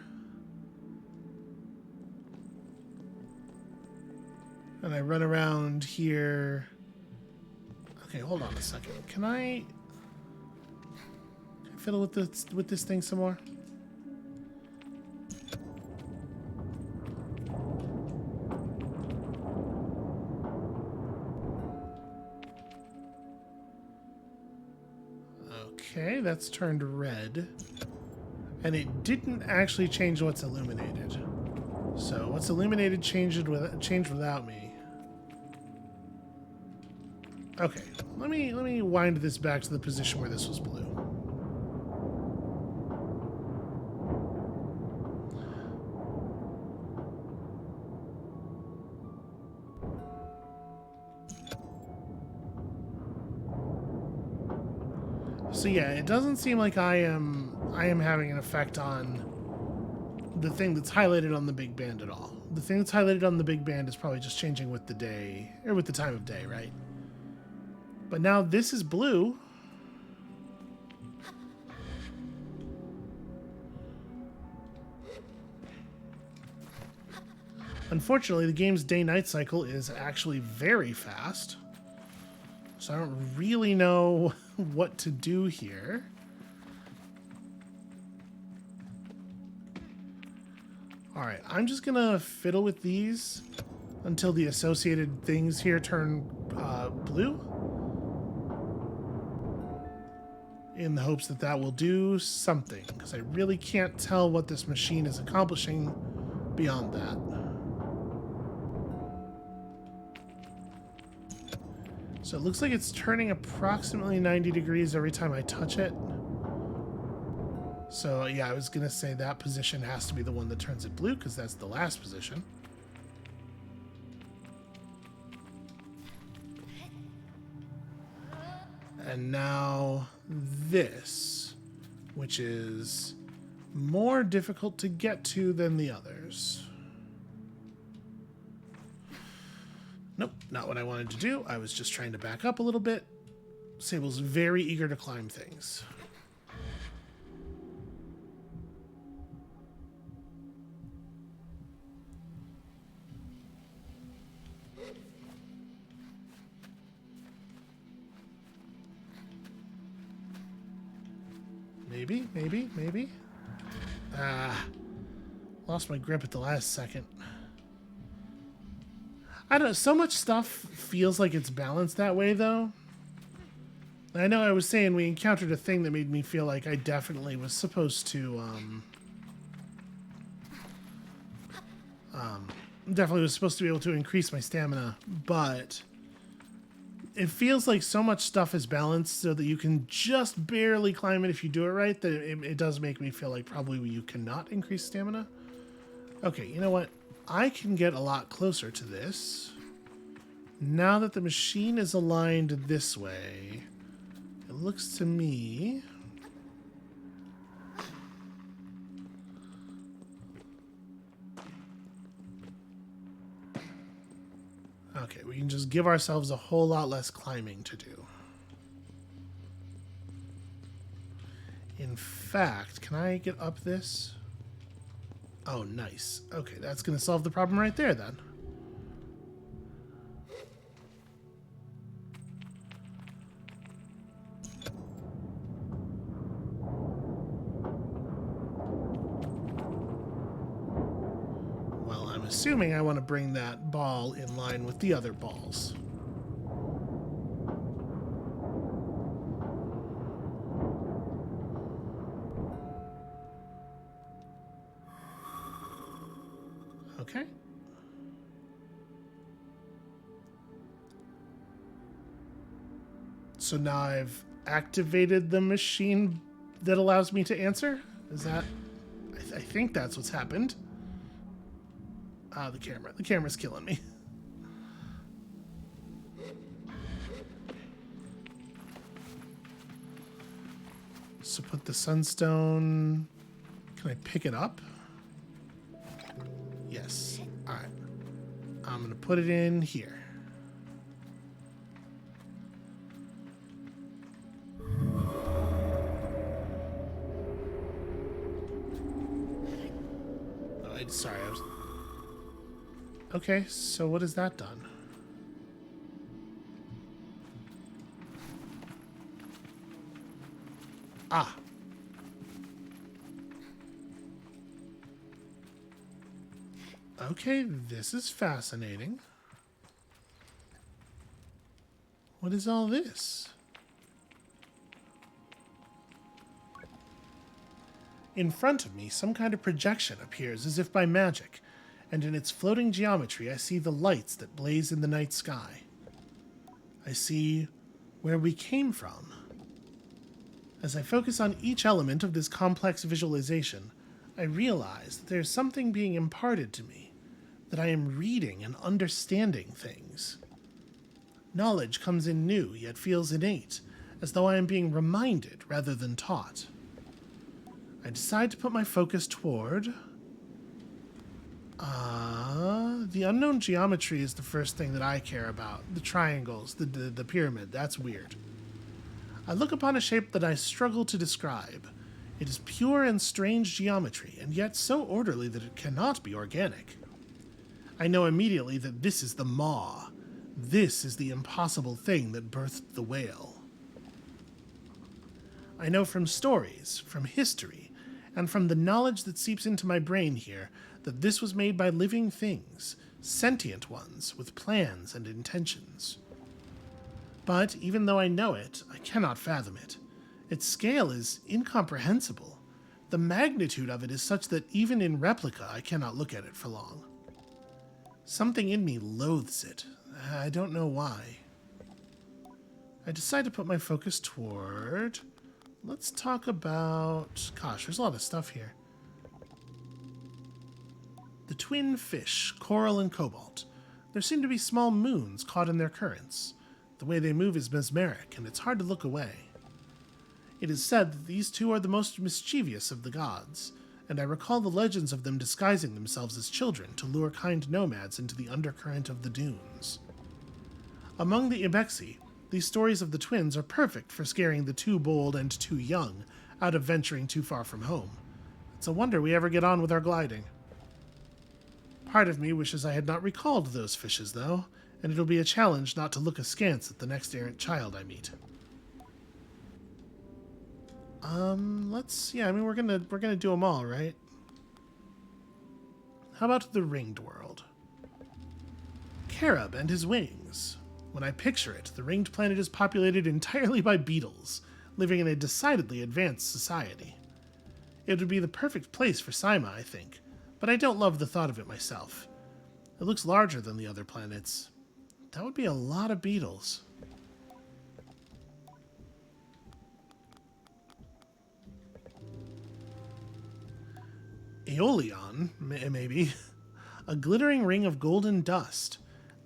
And I run around here. Okay, hold on a second. Can I fiddle with this thing some more? Okay, that's turned red. And it didn't actually change what's illuminated. So what's illuminated changed without me. Okay, let me wind this back to the position where this was blue. So yeah, it doesn't seem like I am having an effect on the thing that's highlighted on the big band at all. The thing that's highlighted on the big band is probably just changing with the day, or with the time of day, right? But now this is blue. Unfortunately, the game's day-night cycle is actually very fast. So I don't really know what to do here. All right, I'm just gonna fiddle with these until the associated things here turn blue, in the hopes that that will do something, because I really can't tell what this machine is accomplishing beyond that. So it looks like it's turning approximately 90 degrees every time I touch it. So yeah, I was gonna say that position has to be the one that turns it blue, because that's the last position. And now this, which is more difficult to get to than the others. Nope, not what I wanted to do. I was just trying to back up a little bit. Sable's very eager to climb things. Maybe, maybe, maybe. Ah, lost my grip at the last second. I don't know, so much stuff feels like it's balanced that way, though. I know I was saying we encountered a thing that made me feel like I definitely was supposed to, definitely was supposed to be able to increase my stamina, but it feels like so much stuff is balanced so that you can just barely climb it if you do it right, that it does make me feel like probably you cannot increase stamina. Okay, you know what? I can get a lot closer to this. Now that the machine is aligned this way, it looks to me... Okay, we can just give ourselves a whole lot less climbing to do. In fact, can I get up this? Oh, nice. Okay, that's going to solve the problem right there, then. Well, I'm assuming I want to bring that ball in line with the other balls. Okay. So now I've activated the machine that allows me to answer? Is that... I think that's what's happened. Ah, the camera. The camera's killing me. So put the sunstone... Can I pick it up? Yes. Alright. I'm going to put it in here. Oh, sorry, I was... Okay, so what has that done? Ah. Okay, this is fascinating. What is all this? In front of me, some kind of projection appears as if by magic, and in its floating geometry I see the lights that blaze in the night sky. I see where we came from. As I focus on each element of this complex visualization, I realize that there's something being imparted to me, that I am reading and understanding things. Knowledge comes in new, yet feels innate, as though I am being reminded rather than taught. I decide to put my focus toward... the unknown geometry is the first thing that I care about. The triangles, the pyramid, that's weird. I look upon a shape that I struggle to describe. It is pure and strange geometry, and yet so orderly that it cannot be organic. I know immediately that this is the maw. This is the impossible thing that birthed the whale. I know from stories, from history, and from the knowledge that seeps into my brain here that this was made by living things, sentient ones with plans and intentions. But even though I know it, I cannot fathom it. Its scale is incomprehensible. The magnitude of it is such that even in replica I cannot look at it for long. Something in me loathes it. I don't know why. I decide to put my focus toward... Let's talk about... Gosh, there's a lot of stuff here. The twin fish, coral and cobalt. There seem to be small moons caught in their currents. The way they move is mesmeric, and it's hard to look away. It is said that these two are the most mischievous of the gods, and I recall the legends of them disguising themselves as children to lure kind nomads into the undercurrent of the dunes. Among the Ibexi, these stories of the twins are perfect for scaring the too bold and too young out of venturing too far from home. It's a wonder we ever get on with our gliding. Part of me wishes I had not recalled those fishes, though, and it'll be a challenge not to look askance at the next errant child I meet. Yeah, I mean, we're gonna do them all, right? How about the ringed world? Carib and his wings. When I picture it, the ringed planet is populated entirely by beetles, living in a decidedly advanced society. It would be the perfect place for Saima, I think, but I don't love the thought of it myself. It looks larger than the other planets. That would be a lot of beetles. Aeolion, maybe. A glittering ring of golden dust.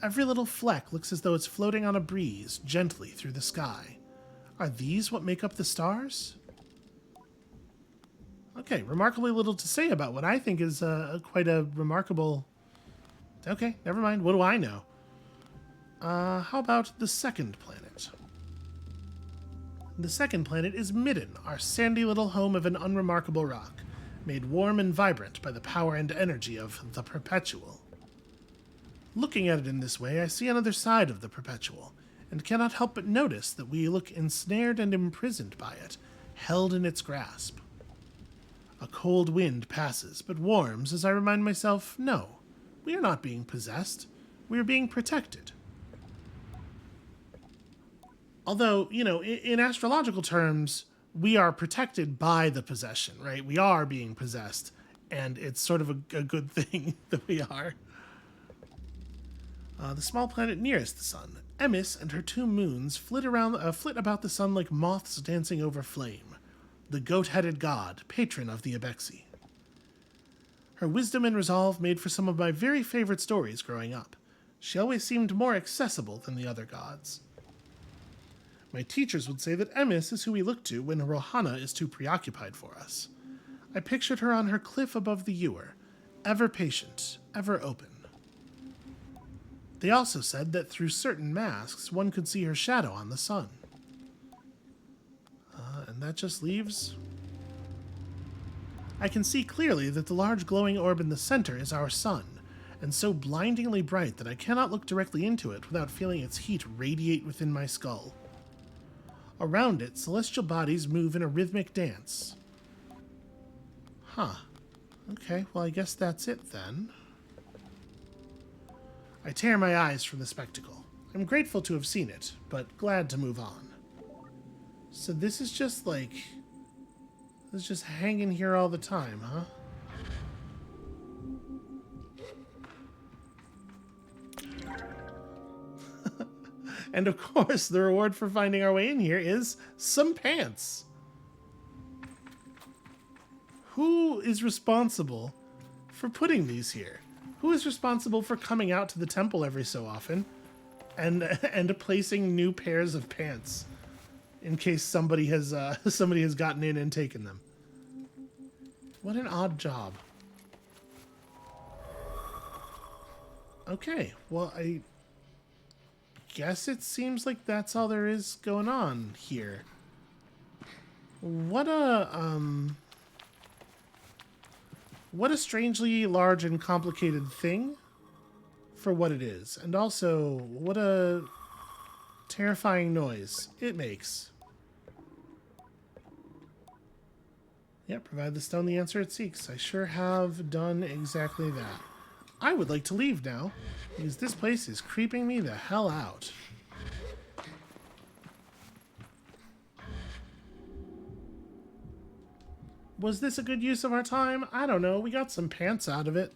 Every little fleck looks as though it's floating on a breeze, gently through the sky. Are these what make up the stars? Okay, remarkably little to say about what I think is quite a remarkable... Okay, never mind. What do I know? How about the second planet? The second planet is Midden, our sandy little home of an unremarkable rock, made warm and vibrant by the power and energy of the Perpetual. Looking at it in this way, I see another side of the Perpetual, and cannot help but notice that we look ensnared and imprisoned by it, held in its grasp. A cold wind passes, but warms as I remind myself, no, we are not being possessed. We are being protected. Although, you know, in astrological terms, we are protected by the possession, right? We are being possessed, and it's sort of a good thing that we are. The small planet nearest the sun, Emis and her 2 moons flit about the sun like moths dancing over flame. The goat-headed god, patron of the Abexi. Her wisdom and resolve made for some of my very favorite stories growing up. She always seemed more accessible than the other gods. My teachers would say that Emis is who we look to when Rohana is too preoccupied for us. I pictured her on her cliff above the ewer, ever patient, ever open. They also said that through certain masks, one could see her shadow on the sun. And that just leaves... I can see clearly that the large glowing orb in the center is our sun, and so blindingly bright that I cannot look directly into it without feeling its heat radiate within my skull. Around it, celestial bodies move in a rhythmic dance. Huh. Okay, well I guess that's it then. I tear my eyes from the spectacle. I'm grateful to have seen it, but glad to move on. So this is just like... This is just hanging here all the time, huh? And of course, the reward for finding our way in here is some pants. Who is responsible for putting these here? Who is responsible for coming out to the temple every so often and placing new pairs of pants in case somebody has gotten in and taken them? What an odd job. Okay, well, I guess it seems like that's all there is going on here. What a strangely large and complicated thing for what it is. And also, what a terrifying noise it makes. Yeah, provide the stone the answer it seeks. I sure have done exactly that. I would like to leave now, because this place is creeping me the hell out. Was this a good use of our time? I don't know. We got some pants out of it.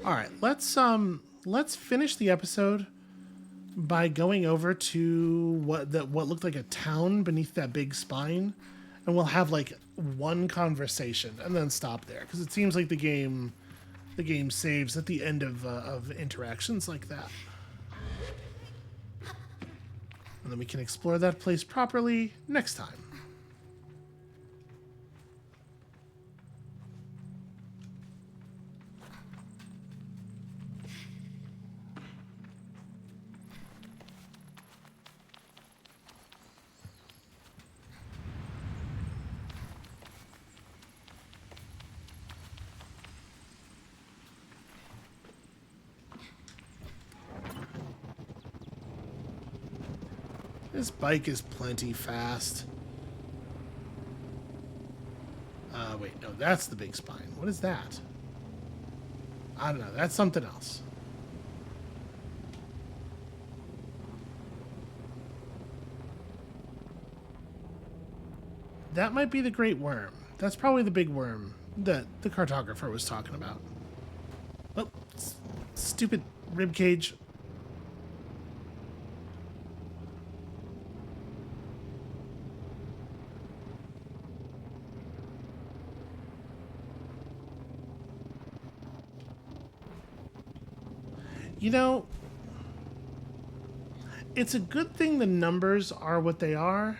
All right, let's finish the episode by going over to what looked like a town beneath that big spine, and we'll have like one conversation and then stop there, because it seems like the game saves at the end of interactions like that, and then we can explore that place properly next time. This bike is plenty fast. Wait, no, that's the big spine. What is that? I don't know. That's something else. That might be the great worm. That's probably the big worm that the cartographer was talking about. Oh, stupid rib cage. You know, it's a good thing the numbers are what they are,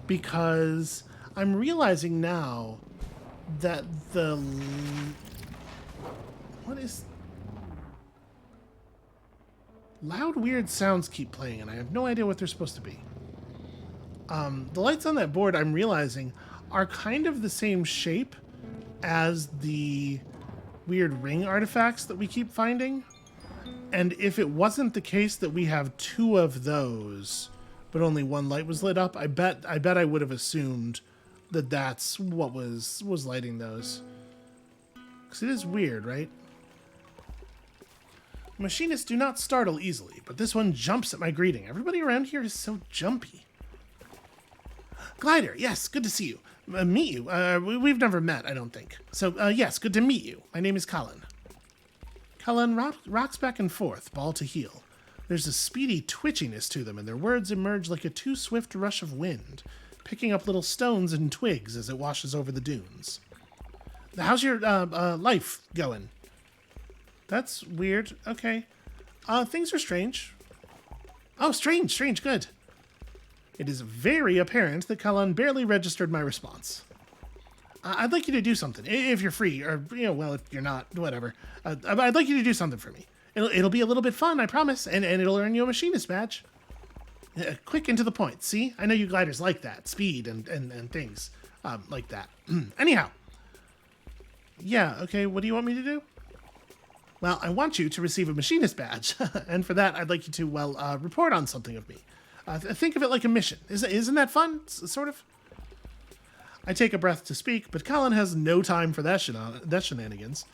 because I'm realizing now that what is... Loud, weird sounds keep playing, and I have no idea what they're supposed to be. The lights on that board, I'm realizing, are kind of the same shape as the weird ring artifacts that we keep finding. And if it wasn't the case that we have two of those, but only one light was lit up, I bet I would have assumed that that's what was lighting those. Because it is weird, right? Machinists do not startle easily, but this one jumps at my greeting. Everybody around here is so jumpy. Glider, yes, good to see you. Meet you. We've never met, I don't think. So, yes, good to meet you. My name is Colin. Colin rocks back and forth, ball to heel. There's a speedy twitchiness to them, and their words emerge like a too swift rush of wind, picking up little stones and twigs as it washes over the dunes. How's your life going? That's weird. Okay. Things are strange. Oh, strange, good. It is very apparent that Colin barely registered my response. I'd like you to do something, if you're free, or, well, if you're not, whatever. I'd like you to do something for me. It'll be a little bit fun, I promise, and it'll earn you a machinist badge. Quick and to the point, see? I know you gliders like that, speed and things like that. Anyhow. Yeah, okay, what do you want me to do? Well, I want you to receive a machinist badge, and for that, I'd like you to, report on something of me. Think of it like a mission. Isn't that fun, sort of? I take a breath to speak, but Colin has no time for that shenanigans.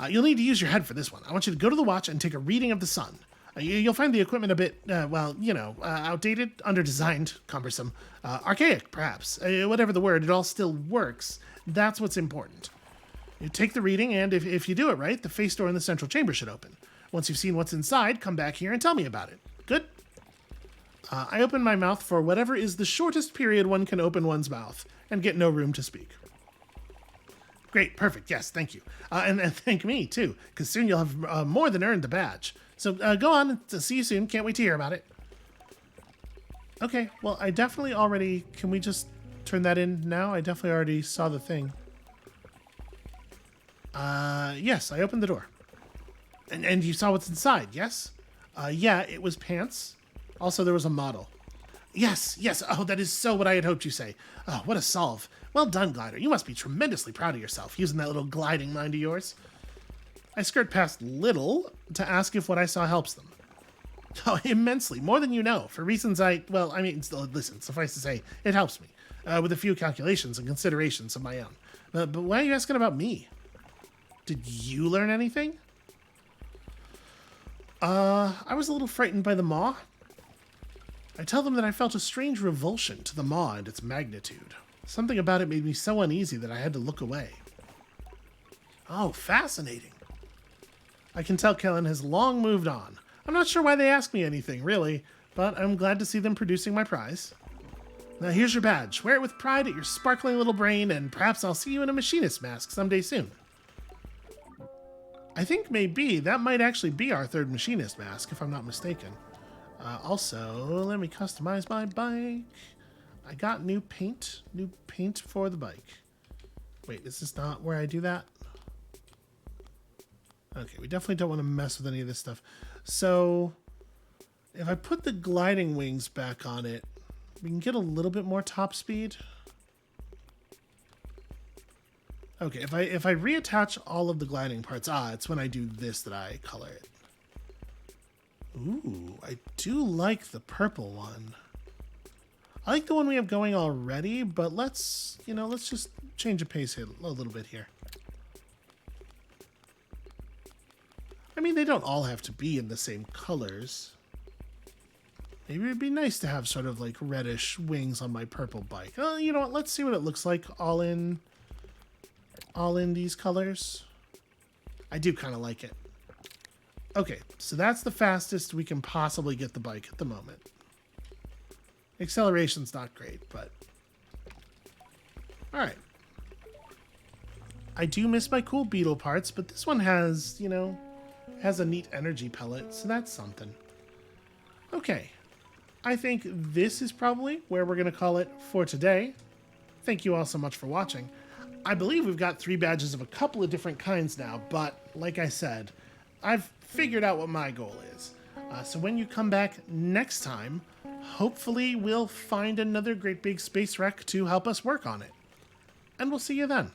You'll need to use your head for this one. I want you to go to the watch and take a reading of the sun. You'll find the equipment a bit, outdated, under-designed, cumbersome, archaic, perhaps. Whatever the word, it all still works. That's what's important. You take the reading, and if you do it right, the face door in the central chamber should open. Once you've seen what's inside, come back here and tell me about it. Good? I open my mouth for whatever is the shortest period one can open one's mouth, and get no room to speak. Great, perfect, yes, thank you. And thank me, too, because soon you'll have more than earned the badge. So go on, see you soon, can't wait to hear about it. Okay, well, I definitely already... Can we just turn that in now? I definitely already saw the thing. Yes, I opened the door. And you saw what's inside, yes? Yeah, it was pants. Also, there was a model. Yes. Oh, that is so what I had hoped you'd say. Oh, what a solve. Well done, Glider. You must be tremendously proud of yourself, using that little gliding mind of yours. I skirt past little to ask if what I saw helps them. Oh, immensely. More than you know. For reasons listen, suffice to say, it helps me. With a few calculations and considerations of my own. But why are you asking about me? Did you learn anything? I was a little frightened by the maw. I tell them that I felt a strange revulsion to the maw and its magnitude. Something about it made me so uneasy that I had to look away. Oh, fascinating. I can tell Kellen has long moved on. I'm not sure why they asked me anything, really, but I'm glad to see them producing my prize. Now here's your badge. Wear it with pride at your sparkling little brain, and perhaps I'll see you in a machinist mask someday soon. I think maybe that might actually be our third machinist mask, if I'm not mistaken. Also, let me customize my bike. I got new paint for the bike. Wait, is this not where I do that? Okay, we definitely don't want to mess with any of this stuff. So, if I put the gliding wings back on it, we can get a little bit more top speed. Okay, if I reattach all of the gliding parts, it's when I do this that I color it. Ooh, I do like the purple one. I like the one we have going already, but let's just change the pace a little bit here. I mean, they don't all have to be in the same colors. Maybe it'd be nice to have sort of like reddish wings on my purple bike. Oh, you know what? Let's see what it looks like all in these colors. I do kind of like it. Okay, so that's the fastest we can possibly get the bike at the moment. Acceleration's not great, but all right. I do miss my cool beetle parts, but this one has, has a neat energy pellet, so that's something. Okay, I think this is probably where we're going to call it for today. Thank you all so much for watching. I believe we've got 3 badges of a couple of different kinds now, but like I said, I've figured out what my goal is. So when you come back next time, hopefully we'll find another great big space wreck to help us work on it. And we'll see you then.